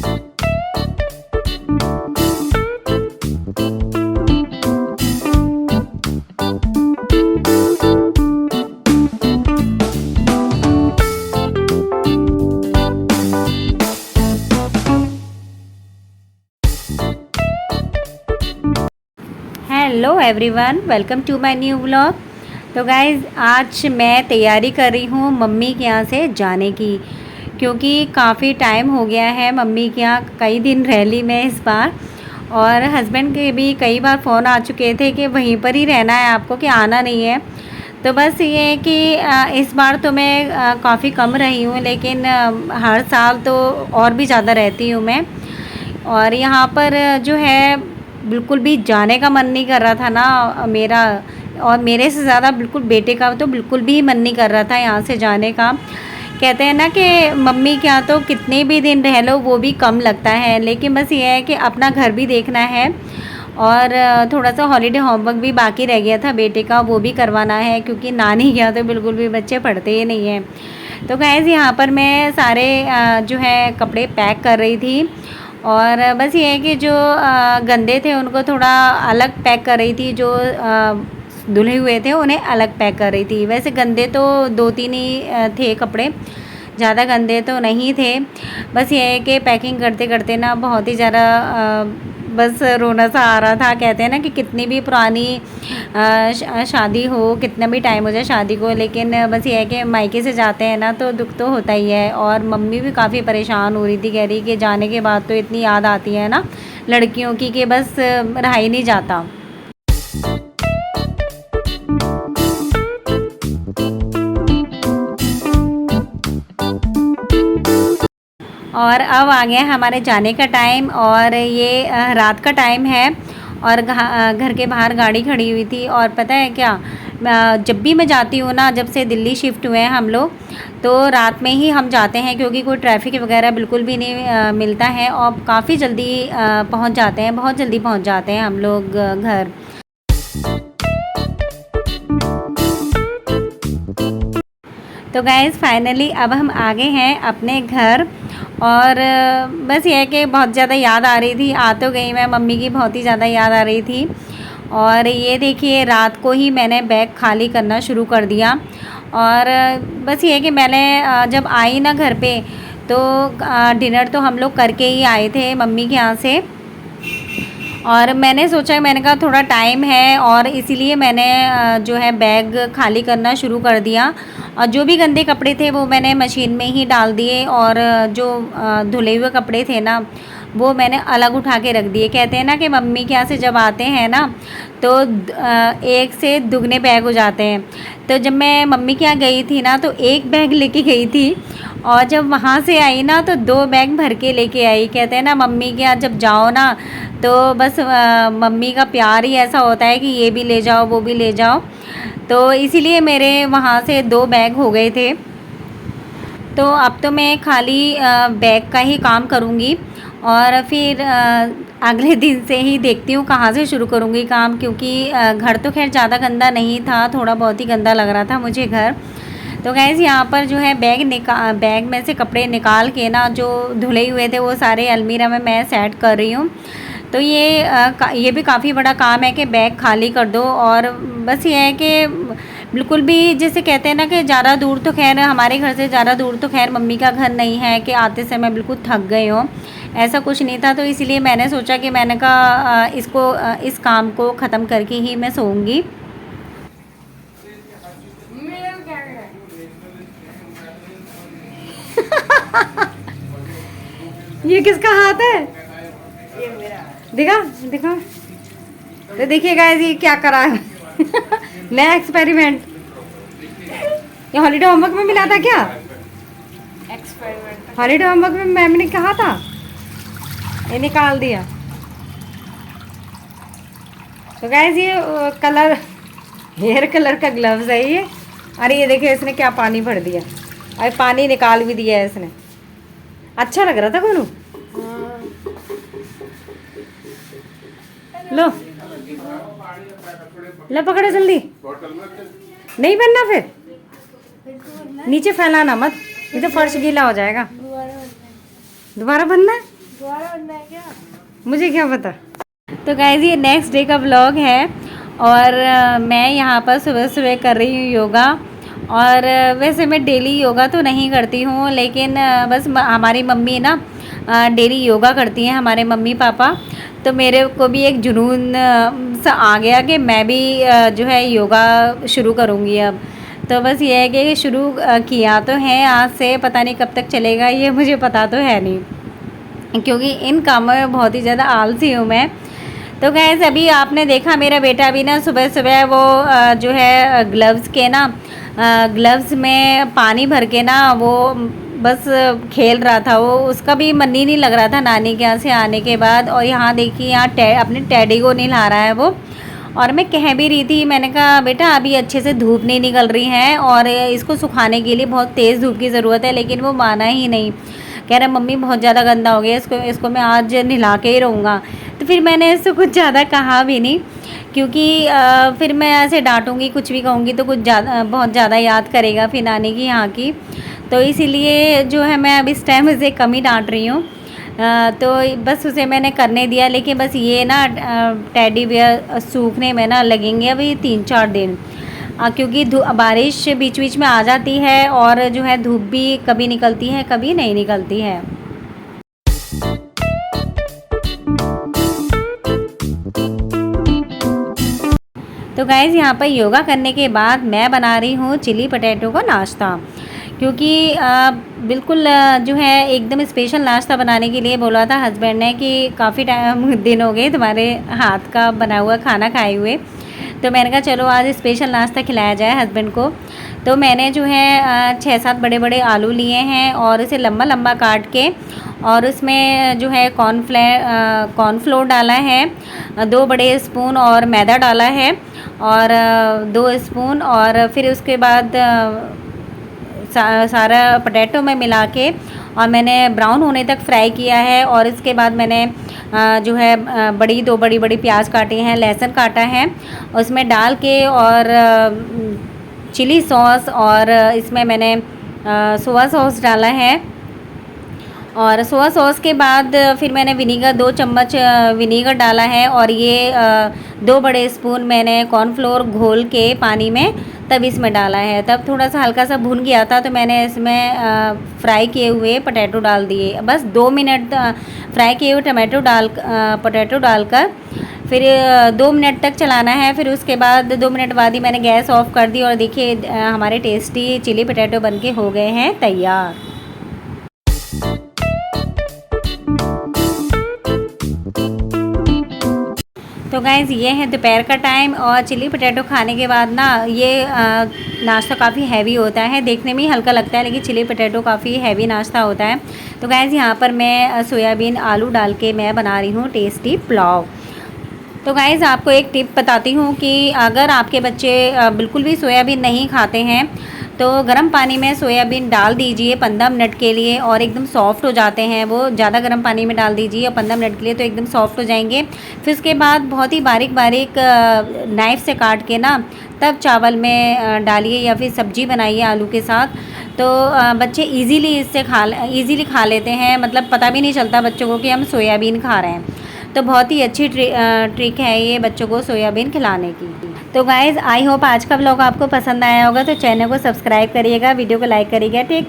Hello everyone, welcome to my new vlog. तो guys, आज मैं तैयारी कर रही हूँ मम्मी के यहाँ से जाने की, क्योंकि काफ़ी टाइम हो गया है मम्मी के यहाँ, कई दिन रह ली मैं इस बार। और हस्बैंड के भी कई बार फ़ोन आ चुके थे कि वहीं पर ही रहना है आपको, कि आना नहीं है। तो बस ये है कि इस बार तो मैं काफ़ी कम रही हूँ, लेकिन हर साल तो और भी ज़्यादा रहती हूँ मैं। और यहाँ पर जो है बिल्कुल भी जाने का मन नहीं कर रहा था ना मेरा, और मेरे से ज़्यादा बिल्कुल बेटे का तो बिल्कुल भी मन नहीं कर रहा था यहाँ से जाने का। कहते हैं ना कि मम्मी के यहाँ तो कितने भी दिन रह लो वो भी कम लगता है, लेकिन बस ये है कि अपना घर भी देखना है। और थोड़ा सा हॉलीडे होमवर्क भी बाकी रह गया था बेटे का, वो भी करवाना है, क्योंकि नानी के यहाँ तो बिल्कुल भी बच्चे पढ़ते ही नहीं हैं। तो गाइस, यहाँ पर मैं सारे जो है कपड़े पैक कर रही थी, और बस ये है कि जो गंदे थे उनको थोड़ा अलग पैक कर रही थी, जो धुले हुए थे उन्हें अलग पैक कर रही थी। वैसे गंदे तो 2-3 ही थे कपड़े, ज़्यादा गंदे तो नहीं थे। बस ये है कि पैकिंग करते करते ना बहुत ही ज़्यादा बस रोना सा आ रहा था। कहते हैं ना कि कितनी भी पुरानी शादी हो, कितना भी टाइम हो जाए शादी को, लेकिन बस ये है कि मायके से जाते हैं ना तो दुख तो होता ही है। और मम्मी भी काफ़ी परेशान हो रही थी, कह रही कि जाने के बाद तो इतनी याद आती है ना लड़कियों की, कि बस रहा ही नहीं जाता। और अब आ गया हमारे जाने का टाइम, और ये रात का टाइम है, और घर के बाहर गाड़ी खड़ी हुई थी। और पता है क्या, जब भी मैं जाती हूँ ना, जब से दिल्ली शिफ्ट हुए हैं हम लोग, तो रात में ही हम जाते हैं, क्योंकि कोई ट्रैफिक वगैरह बिल्कुल भी नहीं मिलता है, और काफ़ी जल्दी पहुँच जाते हैं, बहुत जल्दी पहुँच जाते हैं हम लोग घर। तो गाइज़, फाइनली अब हम आ गए हैं अपने घर। और बस ये है कि बहुत ज़्यादा याद आ रही थी, आ तो गई मैं, मम्मी की बहुत ही ज़्यादा याद आ रही थी। और ये देखिए, रात को ही मैंने बैग खाली करना शुरू कर दिया। और बस ये है कि मैंने जब आई ना घर पे, तो डिनर तो हम लोग करके ही आए थे मम्मी के यहाँ से। और मैंने सोचा, मैंने कहा थोड़ा टाइम है, और इसीलिए मैंने जो है बैग खाली करना शुरू कर दिया। और जो भी गंदे कपड़े थे वो मैंने मशीन में ही डाल दिए, और जो धुले हुए कपड़े थे ना वो मैंने अलग उठा के रख दिए। कहते हैं ना कि मम्मी के यहाँ से जब आते हैं ना तो एक से दुगने बैग हो जाते हैं। तो जब मैं मम्मी के यहाँ गई थी ना तो एक बैग लेके गई थी, और जब वहाँ से आई ना तो 2 बैग भर के लेके आई। कहते हैं ना मम्मी के यहाँ जब जाओ ना तो बस मम्मी का प्यार ही ऐसा होता है कि ये भी ले जाओ वो भी ले जाओ। तो इसीलिए मेरे वहाँ से 2 बैग हो गए थे। तो अब तो मैं खाली बैग का ही काम करूँगी, और फिर अगले दिन से ही देखती हूँ कहाँ से शुरू करूँगी काम, क्योंकि घर तो खैर ज़्यादा गंदा नहीं था, थोड़ा बहुत ही गंदा लग रहा था मुझे घर। तो गैस, यहाँ पर जो है बैग में से कपड़े निकाल के ना, जो धुले हुए थे वो सारे अलमीरा में मैं सेट कर रही हूँ। तो ये भी काफ़ी बड़ा काम है कि बैग खाली कर दो। और बस ये है कि बिल्कुल भी, जैसे कहते हैं ना कि ज़्यादा दूर तो खैर, हमारे घर से ज़्यादा दूर तो खैर मम्मी का घर नहीं है कि आते समय बिल्कुल थक गए हो, ऐसा कुछ नहीं था। तो इसलिए मैंने सोचा कि मैंने कहा इस काम को ख़त्म करके ही मैं सोऊंगी। ये किसका हाथ है? ये मेरा। दिखा दिखा। तो देखिए गाइस, ये क्या करा है नया एक्सपेरिमेंट। ये हॉलीडे होमवर्क में मिला था क्या? एक्सपेरिमेंट हॉलीडे होमवर्क में मैम ने कहा था, ये निकाल दिया। तो गाइस, ये कलर, हेयर कलर का ग्लव्स है ये। अरे ये देखिए, इसने क्या पानी भर दिया, अरे पानी निकाल भी दिया है इसने। अच्छा लग रहा था गोनू। लो लो, पकड़ो जल्दी। नहीं बनना, फिर नीचे फैलाना मत, नहीं तो फर्श गीला हो जाएगा। दोबारा बनना है। मुझे क्या पता। तो गाइस ये नेक्स्ट डे का व्लॉग है और मैं यहाँ पर सुबह सुबह कर रही हूँ योगा। और वैसे मैं डेली योगा तो नहीं करती हूँ, लेकिन बस हमारी मम्मी ना डेली योगा करती हैं, हमारे मम्मी पापा। तो मेरे को भी एक जुनून सा आ गया कि मैं भी जो है योगा शुरू करूँगी अब। तो बस ये है कि शुरू किया तो है आज से, पता नहीं कब तक चलेगा ये मुझे पता तो है नहीं, क्योंकि इन कामों में बहुत ही ज़्यादा आलसी हूँ मैं। तो गैस अभी आपने देखा मेरा बेटा भी ना सुबह सुबह वो जो है ग्लव्स के ना ग्लव्स में पानी भर के ना वो बस खेल रहा था। वो उसका भी मन ही नहीं लग रहा था नानी के यहाँ से आने के बाद। और यहाँ देखिए यहाँ अपने टैडी को नहला रहा है वो। और मैं कह भी रही थी, मैंने कहा बेटा अभी अच्छे से धूप नहीं निकल रही है और इसको सुखाने के लिए बहुत तेज़ धूप की ज़रूरत है, लेकिन वो माना ही नहीं। कह रहा मम्मी बहुत ज़्यादा गंदा हो गया, इसको मैं आज नहला के ही रहूँगा। तो फिर मैंने इससे कुछ ज़्यादा कहा भी नहीं, क्योंकि फिर मैं ऐसे डांटूंगी कुछ भी कहूँगी तो कुछ ज़्यादा बहुत ज़्यादा याद करेगा फिर नानी की यहाँ की। तो इसीलिए जो है मैं अब इस टाइम इसे कम ही डांट रही हूँ। तो बस उसे मैंने करने दिया, लेकिन बस ये ना टेडी बियर सूखने में ना लगेंगे अभी 3-4 दिन, क्योंकि बारिश बीच बीच में आ जाती है और जो है धूप भी कभी निकलती है कभी नहीं निकलती है। तो गाइज़ यहाँ पर योगा करने के बाद मैं बना रही हूँ चिली पटेटो का नाश्ता, क्योंकि बिल्कुल जो है एकदम स्पेशल नाश्ता बनाने के लिए बोला था हस्बैंड ने कि काफ़ी टाइम दिन हो गए तुम्हारे हाथ का बना हुआ खाना खाए हुए। तो मैंने कहा चलो आज स्पेशल नाश्ता खिलाया जाए हस्बैंड को। तो मैंने जो है 6-7 बड़े बड़े आलू लिए हैं और इसे लंबा लंबा काट के और उसमें जो है कॉर्नफ्लोर डाला है 2 बड़े स्पून और मैदा डाला है और 2 स्पून, और फिर उसके बाद सारा पोटैटो में मिला के और मैंने ब्राउन होने तक फ्राई किया है। और इसके बाद मैंने जो है 2 बड़ी बड़ी प्याज काटी हैं, लहसुन काटा है उसमें डाल के, और चिली सॉस और इसमें मैंने सोया सॉस डाला है। और सोया सॉस के बाद फिर मैंने विनीगर 2 चम्मच विनीगर डाला है और ये 2 बड़े स्पून मैंने कॉर्नफ्लोर घोल के पानी में तब इसमें डाला है। तब थोड़ा सा हल्का सा भुन गया था तो मैंने इसमें फ्राई किए हुए पोटैटो डाल दिए। बस 2 मिनट फ्राई किए हुए पोटैटो डालकर फिर 2 मिनट तक चलाना है। फिर उसके बाद 2 मिनट बाद ही मैंने गैस ऑफ कर दी और देखिए हमारे टेस्टी चिली पोटैटो बनके हो गए हैं तैयार। तो गाइज़ ये है दोपहर का टाइम और चिली पोटैटो खाने के बाद ना ये नाश्ता काफ़ी हैवी होता है, देखने में ही हल्का लगता है लेकिन चिली पोटैटो काफ़ी हैवी नाश्ता होता है। तो गाइज़ यहाँ पर मैं सोयाबीन आलू डाल के मैं बना रही हूँ टेस्टी पुलाव। तो गाइज़ आपको एक टिप बताती हूँ कि अगर आपके बच्चे बिल्कुल भी सोयाबीन नहीं खाते हैं तो गर्म पानी में सोयाबीन डाल दीजिए 15 मिनट के लिए और एकदम सॉफ्ट हो जाते हैं वो। ज़्यादा गर्म पानी में डाल दीजिए और 15 मिनट के लिए तो एकदम सॉफ्ट हो जाएंगे। फिर उसके बाद बहुत ही बारीक बारीक नाइफ़ से काट के ना तब चावल में डालिए या फिर सब्जी बनाइए आलू के साथ। तो बच्चे इजीली खा लेते हैं, मतलब पता भी नहीं चलता बच्चों को कि हम सोयाबीन खा रहे हैं। तो बहुत ही अच्छी ट्रिक है ये बच्चों को सोयाबीन खिलाने की। तो गाइज़ आई होप आज का व्लॉग आपको पसंद आया होगा, तो चैनल को सब्सक्राइब करिएगा, वीडियो को लाइक करिएगा। Take care.